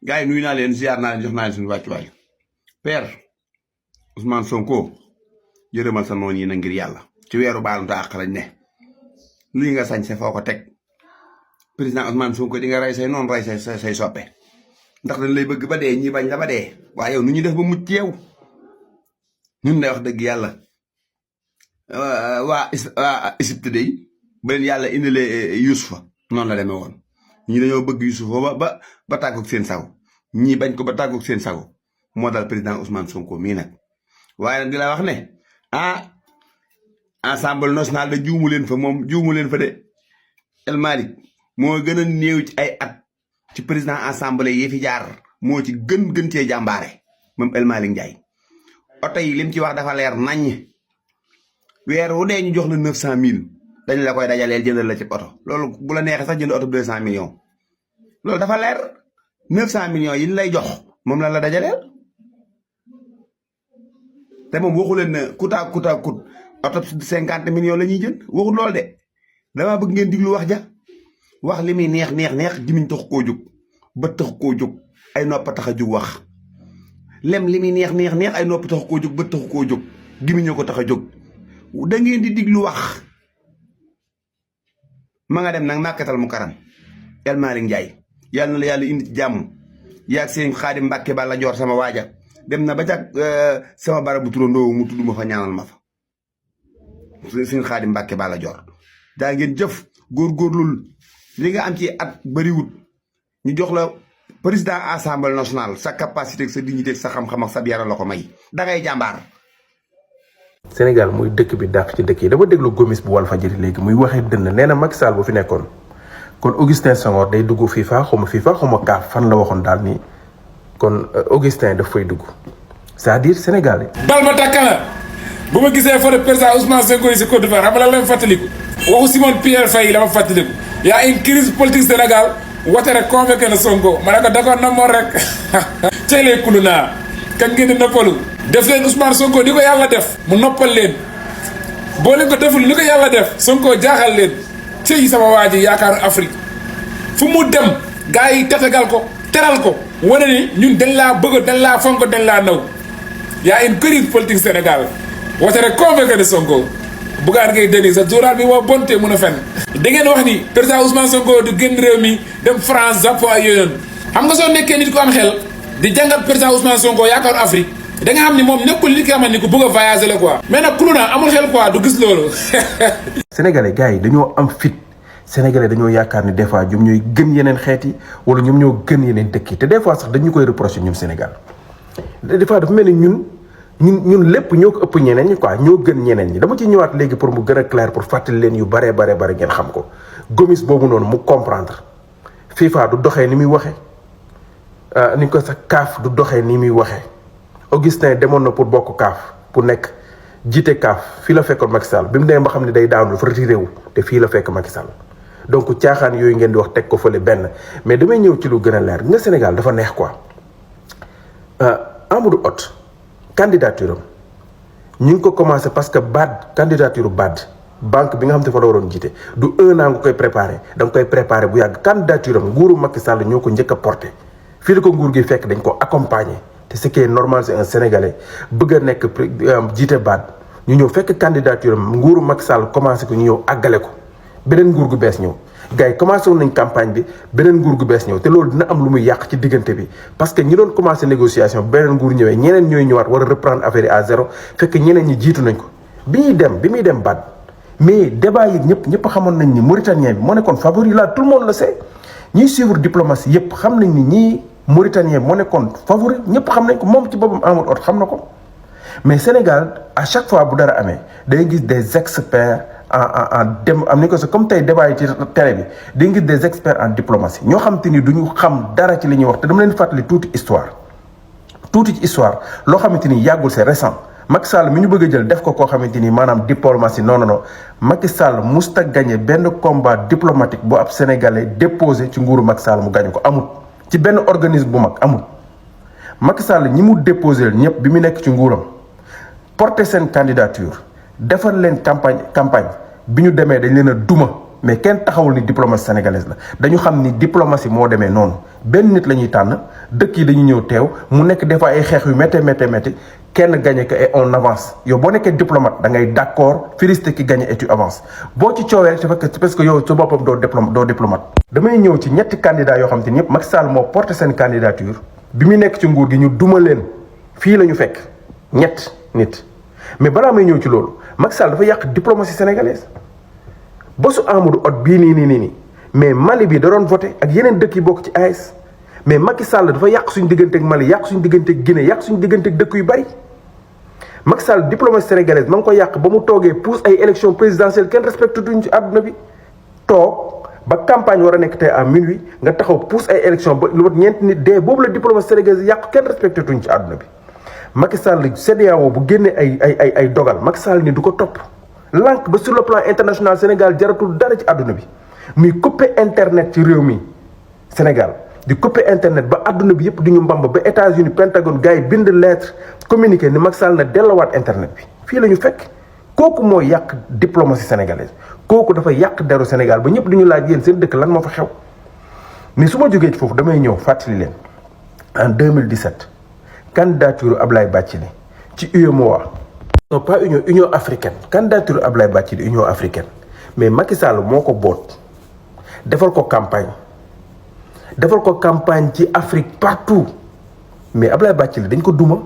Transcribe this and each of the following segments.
gars yi nuyu naa leen ziar naa leen jox naa leen suñu wàccuwaay père Ousmane Sonko yërëmal sa noon yi na ngir yàlla ci weeru baalunta àq lañ ne lii nga sañ se foo ko teg président Ousmane Sonko di nga rey say noonu rey say soppe ndax dañ lay bëgg ba dee ñi bañ la ba dee waaye yow nu ñu def ba mucc yow ñun day wax dëgg yàlla waa Égypte day ba leen yàlla indilee Yusufa noonu la demee woon ñii dañoo bëgg Yusufa ba tàggoog seen sago ñii bañ ko ba tàggoog seen sago moo dal président Ousmane Sonko mii nag waaye nag di la wax ne Assemblée nationale da juumu leen fa moom juumu leen fa de El Malick moo gën a néew ci ay at ci président assemblée yi fi jaar moo ci gën cee jàmbaare moom El Malick Ndiaye oto yi lim ci wax dafa leer naññ weer wu dee ñu jox la 900000 dañ la koy dajaleel jëndal la ci oto loolu bu la neexee sax jënd oto 200 millions loolu dafa leer 900 millions yi ñu lay jox moom la dajaleel te moom waxu leen ne coûte à coûte oto 50 millions la ñuy jënd waxul loolu de dama bëgg ngeen diglu wax ja wax li muy neex gimiñ tax koo jóg ba tax koo jóg ay nopp tax a jóg wax lem li muy neex ay nopp tax koo jóg ba tax koo jóg gimiñoo ko tax a jóg da ngeen di diglu wax ma nga dem nag màkkatal mu karam El Malick Ndiaye yàlla na la yàlla indi ci jàmm yaag seen Xaadim Mbàkke Balla Joor sama waaja dem na ba jag sama barabu turandoo mu tudd ma fa ñaanal ma fa seen Xaadim Mbàkke Balla Joor daa ngeen jëf góorgóorlul li nga am ci at bëriwut ñu jox la président assemblée nationale sa capacité ak sa dignité ak sa xam-xam ak sa yaram la ko may dangay jàmbaar. Sénégal muy dëkk bi dàq ci dëkk yi dama déglu Gomis bu Walfadjri léegi muy waxee dënn nee na Macky Sall bu fi nekkoon kon Augustin Senghor day dugg FIFA xawma kaaf fan la waxoon daal nii kon Augustin daf fay dugg c'est-à-dire Sénégal yi. bal ma takka la bu ma gisee photo président Ousmane Sonko si Côte d'Ivoire xam nga lan la ma fàttaliku waxu Simone Pierre Faye la ma fàttaliku y a une crise politique Sénégal wote rek convoqué na Sonko ma ne ko d'accord na moom rek cey lay kulu naa kañ ngeen di noppalu def leen Ousmane Sonko ni ko yàlla def mu noppal leen boo leen ko deful ni ko yàlla def Sonko jaaxal leen cey sama waa ji yaakaaru Afrique fu mu dem gars yi tatagal ko teral ko wane ni ñun dañ laa bëgg dañ laa fonk dañ laa naw y a une crise politique Sénégal wote rek convoqué na Sonko Bougane Gueye Dany sa journal bi moo bonte mun a fenn da ngeen wax ni président Ousmane Sonko du génn réew mi dem France Japon ak yooyu xam nga soo nekkee nit ko am xel di jàngat président Ousmane Sonko yaakaaru Afrique da nga xam ni moom nekkul nit ki xamante ni ku bëgg a voyager la quoi mais nag kulu naa amul xel quoi du gis loolu. Sénégalais gars yi dañoo am fit Sénégalais dañoo yaakaar ni des fois ñoom ñooy gën yeneen xeet yi wala ñoom ñoo gën yeneen dëkk yi te des fois sax dañu koy reprocher ñun Sénégal des fois dafa mel ni ñun lépp ñoo ko ëpp ñeneen ñi quoi ñoo gën ñeneen ñi dama ci ñëwaat léegi pour mu gën a clair pour fàttali leen yu bare ngeen xam ko Gomis boobu noonu mu comprendre FIFA du doxee ni muy waxee ni ko sax CAF du doxee ni muy waxee Augustin demoon na pour bokk CAF pour nekk jiite CAF fii la fekkoon Macky Sall bi mu demee ba xam ne day daanu dafa retiré wu te fii la fekk Macky Sall donc caaxaan yooyu ngeen di wax teg ko fële benn mais damay ñëw ci lu gën a leer nga Sénégal dafa neex quoi Amadou Hott candidature am ñu ngi ko commencé parce que candidature banque bi nga xam te fa la waroon jiite du 1 an nga koy préparé da nga koy préparé bu yàgg candidature am nguuru Macky Sall ñoo ko njëkk a porté fii la ko nguur gi fekk dañ ko accompagner te ce qui est normal c'est un Sénégalais bëgg a nekk jiite ñu ñëw fekk candidature am nguuru Macky Sall commencé ko ñu ñëw àggale ko beneen nguur gu bees ñëw gars yi commencé woon nañ campagne bi beneen nguur gu bees ñëw te loolu dina am lu muy yàq ci diggante bi parce que ñi doon commencé négociation beneen nguur ñëwee ñeneen ñooy ñëwaat war a reprendre affaire yi à zéro fekk ñeneen ñi jiitu nañ ko bi muy dem baat mais débat yi ñëpp xamoon nañ ni Mauritanien bi moo nekkoon favori là tout le monde le sait ñiy suivre diplomatie yëpp xam nañ ni ñii Mauritanien bi moo nekkoon favori ñëpp xam nañ ko moom ci boppam Amadou Hott xam na ko mais Sénégal à chaque fois bu dara amee day gis des experts am ni ko sa comme tey débat yi ci télé bi di ngir des experts en diplomatie ñoo xam te ni duñu xam dara ci li ñuy wax te dama leen fàttali tuuti ci histoire loo xamante ni yàggul c'est récent Macky Sall mi ñu bëgg a jël def ko koo xamante ni maanaam diplomatie non Macky Sall musta gagné benn combat diplomatique bu ab sénégalais déposé ci nguuru Macky Sall mu gagné ko amul ci benn organisme bu mag amul Macky Sall ñi mu déposé ñëpp bi mu nekk ci nguuram porté seen candidature defal leen campagne bi ñu demee dañ leen a duma mais kenn taxawul ni diplomatie sénégalaise la dañu xam ni diplomatie moo demee noonu benn nit la ñuy tànn dëkk yi dañu ñëw teew mu nekk des fois ay xeex yu métti kenn gagné que et on avance yow boo nekkee diplomate da ngay d'accord félicité ki gagné et tu avance boo ci coowee rek c'est parce que yow sa boppam doo diplomate. damay ñëw ci ñetti candidats yoo xam te ni ñëpp Macky Sall moo porté seen candidature bi mu nekk ci nguur gi ñu duma leen fii la ñu fekk ñett nit mais balaa may ñëw ci loolu Macky Sall dafa yàq diplomatie sénégalaise bosu Amadou Hott bii nii mais Mali bi da doon voté ak yeneen dëkk yi bokk ci AES mais Macky Sall dafa yàq suñu digganteeg Mali yàq suñu digganteeg Guinée yàq suñu digganteeg dëkk yu bari Macky Sall diplomatie sénégalaise ma ngi ko yàq ba mu toogee pousse ay élection présidentielle kenn respecté duñ ci àdduna bi toog ba campagne war a nekk tey à minuit nga taxaw pousse ay élection ba lu mat ñeenti nit dee boobu la diplomatie sénégalaise yàq kenn respecté tuñ ci àdduna bi Macky Sall CEDEAO bu génnee ay dogal Macky Sall ni du ko topp lànk ba sur le plan international Sénégal jaratul dara ci àdduna bi muy coupé internet ci réew mi Sénégal di coupé internet ba àdduna bi yëpp di ñu mbamb ba États-Unis Pentagone gars yi bind lettre communiqué ni Macky Sall na dellowaat internet bi fii la ñu fekk kooku mooy yàq diplomatie sénégalaise kooku dafa yàq deru Sénégal ba ñëpp di ñu laaj yéen seen dëkk lan moo fa xew mais su ma jógee ci foofu damay ñëw fàttali leen en 2017 candidature Ablaye Bathily ci UEMOA non pas Union africaine candidature Ablaye Bathily Union africaine mais Macky Sall moo ko boot defal ko campagne ci Afrique partout mais Ablaye Bathily dañ ko duma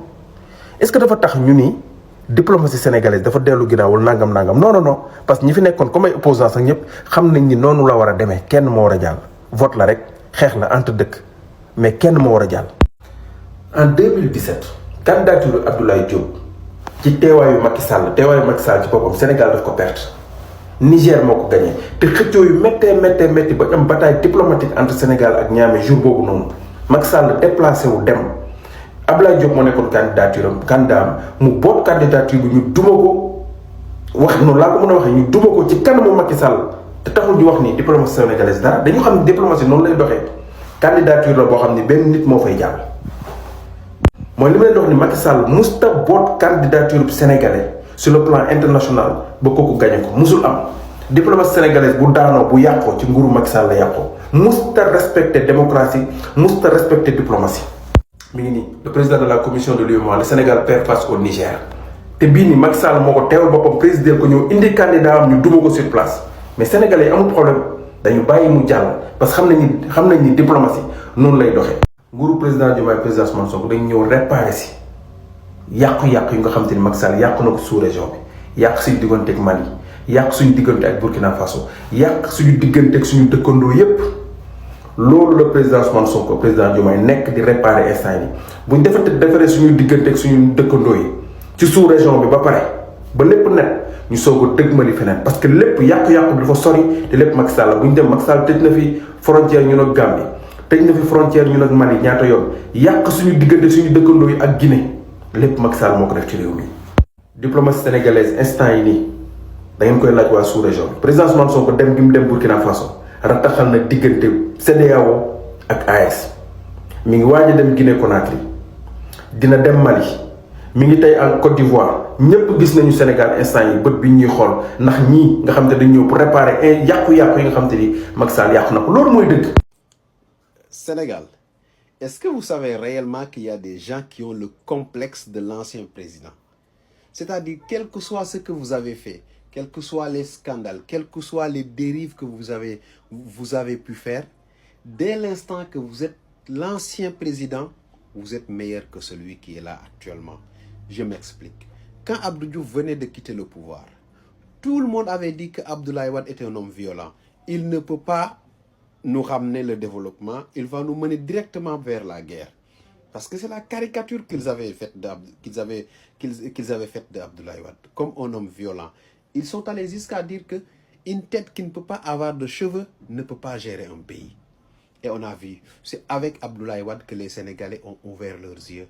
est-ce que dafa tax ñu ni diplomatie sénégalaise dafa dellu ginnaawul nangam non parce que ñi fi nekkoon comme ay opposants sax ñëpp xam nañ ni noonu la war a demee kenn moo war a jàll vote la rek xeex la entre dëkk mais kenn moo war a jàll. en 2017 candidature Abdoulaye Diop ci teewaayu Macky Sall ci boppam Sénégal daf ko perte Niger moo ko gagné te xëccoo yu métti ba am bataille diplomatique entre Sénégal ak Niamey jour boobu noonu Macky Sall déplacé wu dem Abdoulaye Diop moo nekkoon candidat mu boot candidature bi ñu duma ko wax noonu laa ko mën a waxee ñu duma ko ci kanamu Macky Sall te taxul ñu wax ni diplomatie sénégalaise dara dañu xam ne diplomatie noonu lay doxee candidature la boo xam ne benn nit moo fay jàll. mooy li ma leen wax ni Macky Sall musta boot candidature sénégalais sur le plan international ba kooku gagné ko musul am diplomatie sénégalaise bu daanoo bu yàqoo ci nguuru Macky Sall la yàqoo musta respecter démocratie musta respecter diplomatie. mi ngi nii le président de la commission de l'UEMOA le Sénégal perd face au Niger te bii nii Macky Sall moo ko teewal boppam président ko ñëw indi candidat am ñu duma ko sur place mais sénégalais yi amul problème dañu bàyyi mu jàll parce que xam nañ ni diplomatie noonu lay doxee. nguuru président Diomaye président Ousmane Sonko dañu ñëw réparer si yàqu-yàqu yu nga xam te ni Macky Sall yàqu na ko sous région bi yàq suñu diggante ak Mali yàq suñu diggante ak Burkina Faso yàq suñu diggante ak suñu dëkkandoo yépp loolu la président Ousmane Sonko président Diomaye nekk di réparer instant yi bu ñu defaree suñu diggante ak suñu dëkkandoo yi ci sous région bi ba pare ba lépp net ñu soog a dëgmali feneen parce que lépp yàqu-yàqu bi dafa sori te lépp Macky Sall bu ñu dem Macky Sall tëj na fi frontière ñu nag Gambie tëj na fi frontière ñu nag Mali ñaata yoon yàq suñu diggante suñu dëkkandoo yi ak Guinée lépp Macky Sall moo ko def ci réew mi. diplomatie sénégalaise instant yi nii da ngeen koy laaj waa sous région bi président Ousmane Sonko dem gi mu dem Burkina Faso rataxal na diggante CEDEAO ak AES mi ngi waaj a dem Guinée Conakry dina dem Mali mi ngi tey en Côte d'Ivoire ñëpp gis nañu Sénégal instant yi bët bi ñuy xool ndax ñii nga xam te dañ ñëw pour réparer yàqu-yàqu yi nga xam te ni Macky Sall yàqu na ko loolu mooy dëgg. Sénégal, est-ce que vous savez réellement qu'il y a des gens qui ont le complexe de l'ancien président? C'est-à-dire, quel que soit ce que vous avez fait, quels que soient les scandales, quelles que soient les dérives que vous avez pu faire, dès l'instant que vous êtes l'ancien président, vous êtes meilleur que celui qui est là actuellement. Je m'explique. Quand Abdou Diouf venait de quitter le pouvoir, tout le monde avait dit que Abdoulaye Wade était un homme violent. Il ne peut pas nous ramener le développement, il va nous mener directement vers la guerre. Parce que c'est la caricature qu'ils avaient faite d'Abdoulaye Wade, comme un homme violent. Ils sont allés jusqu'à dire que une tête qui ne peut pas avoir de cheveux ne peut pas gérer un pays. Et on a vu, c'est avec Abdoulaye Wade que les Sénégalais ont ouvert leurs yeux.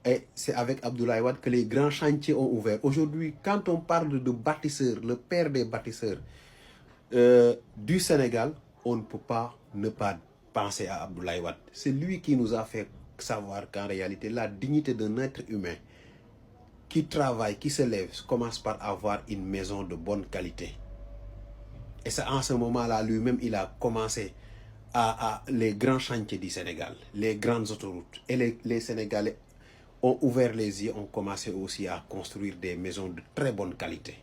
Et c'est avec Abdoulaye Wade que les grands chantiers ont ouvert. Aujourd'hui, quand on parle de bâtisseurs, le père des bâtisseurs du Sénégal, on ne peut pas ne pas penser à Abdoulaye Wade. C'est lui qui nous a fait savoir qu'en réalité, la dignité d'un être humain qui travaille, qui se lève, commence par avoir une maison de bonne qualité. Et c'est en ce moment-là, lui-même, il a commencé à les grands chantiers du Sénégal, les grandes autoroutes. Et les Sénégalais ont ouvert les yeux, ont commencé aussi à construire des maisons de très bonne qualité.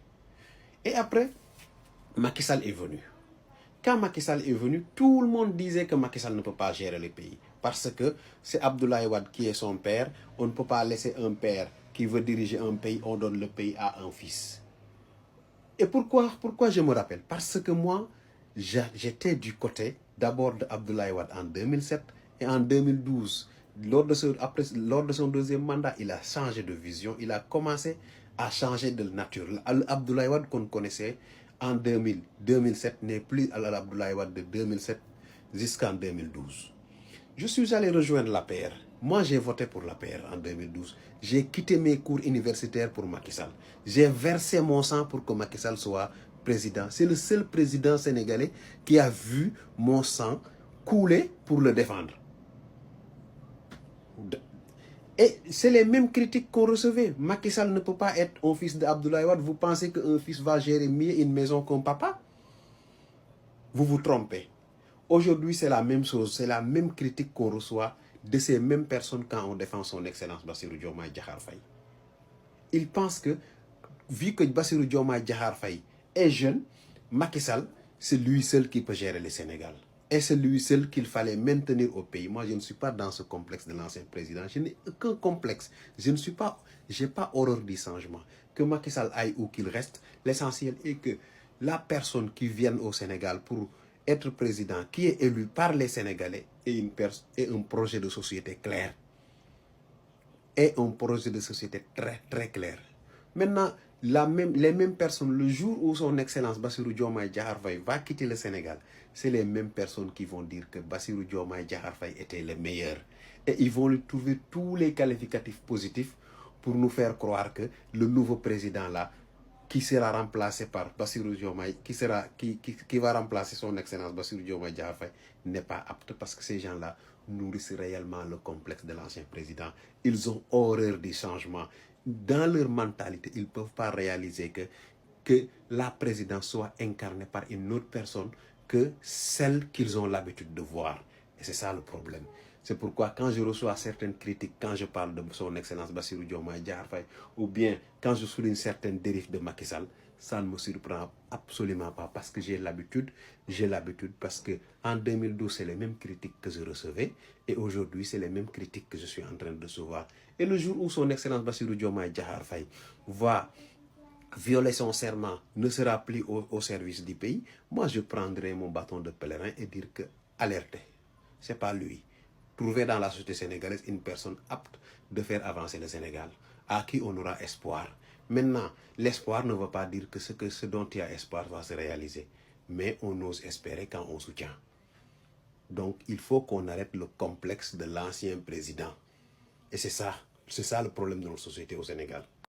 Et après, Macky Sall est venu. Quand Macky Sall est venu, tout le monde disait que Macky Sall ne peut pas gérer le pays. Parce que c'est Abdoulaye Wade qui est son père. On ne peut pas laisser un père qui veut diriger un pays, on donne le pays à un fils. Et pourquoi je me rappelle? Parce que moi, j'étais du côté d'abord d'Abdoulaye Wade en 2007 et en 2012. Lors de son deuxième mandat, il a changé de vision. Il a commencé à changer de nature. Abdoulaye Wade qu'on connaissait en 2007 n'est plus à l'Abdoulaye Wade de 2007 jusqu'en 2012. Je suis allé rejoindre l'APR. Moi, j'ai voté pour l'APR en 2012. J'ai quitté mes cours universitaires pour Macky Sall. J'ai versé mon sang pour que Macky Sall soit président. C'est le seul président sénégalais qui a vu mon sang couler pour le défendre. Et c'est les mêmes critiques qu'on recevait. Macky Sall ne peut pas être un fils d'Abdoulaye Wade. Vous pensez qu'un fils va gérer mieux une maison qu'un papa? Vous vous trompez. Aujourd'hui, c'est la même chose. C'est la même critique qu'on reçoit de ces mêmes personnes quand on défend son excellence Bassirou Diomaye Diakhar Faye. Ils pensent que, vu que Bassirou Diomaye Diakhar Faye est jeune, Macky Sall, c'est lui seul qui peut gérer le Sénégal. Et c'est lui seul qu'il fallait maintenir au pays. Moi, je ne suis pas dans ce complexe de l'ancien président. Je n'ai aucun complexe. Je n'ai pas horreur du changement. Que Macky Sall aille ou qu'il reste, l'essentiel est que la personne qui vient au Sénégal pour être président, qui est élu par les Sénégalais, ait un projet de société clair. Et un projet de société très, très clair. Maintenant, les mêmes personnes, le jour où son excellence Bassirou Diomaye Diakhar Faye va quitter le Sénégal, c'est les mêmes personnes qui vont dire que Bassirou Diomaye Diakhar Faye était le meilleur. Et ils vont lui trouver tous les qualificatifs positifs pour nous faire croire que le nouveau président là, qui sera remplacé par Bassirou Diomaye, qui va remplacer son excellence Bassirou Diomaye Diakhar Faye, n'est pas apte, parce que ces gens-là nourrissent réellement le complexe de l'ancien président. Ils ont horreur du changement. Dans leur mentalité, ils ne peuvent pas réaliser que la présidence soit incarnée par une autre personne que celle qu'ils ont l'habitude de voir. Et c'est ça le problème. C'est pourquoi quand je reçois certaines critiques, quand je parle de son excellence Bassirou Diomaye Diakhar Faye, ou bien quand je souligne certaines dérives de Macky Sall, ça ne me surprend absolument pas, parce que j'ai l'habitude, parce que en 2012, c'est les mêmes critiques que je recevais, et aujourd'hui, c'est les mêmes critiques que je suis en train de recevoir. Et le jour où son excellence Bassirou Diomaye Diakhar Faye va violer son serment, ne sera plus au service du pays, moi je prendrai mon bâton de pèlerin et dire que, alertez, c'est pas lui. Trouver dans la société sénégalaise une personne apte de faire avancer le Sénégal, à qui on aura espoir. Maintenant, l'espoir ne veut pas dire que ce dont il y a espoir va se réaliser, mais on ose espérer quand on soutient. Donc, il faut qu'on arrête le complexe de l'ancien président. Et c'est ça le problème de notre société au Sénégal.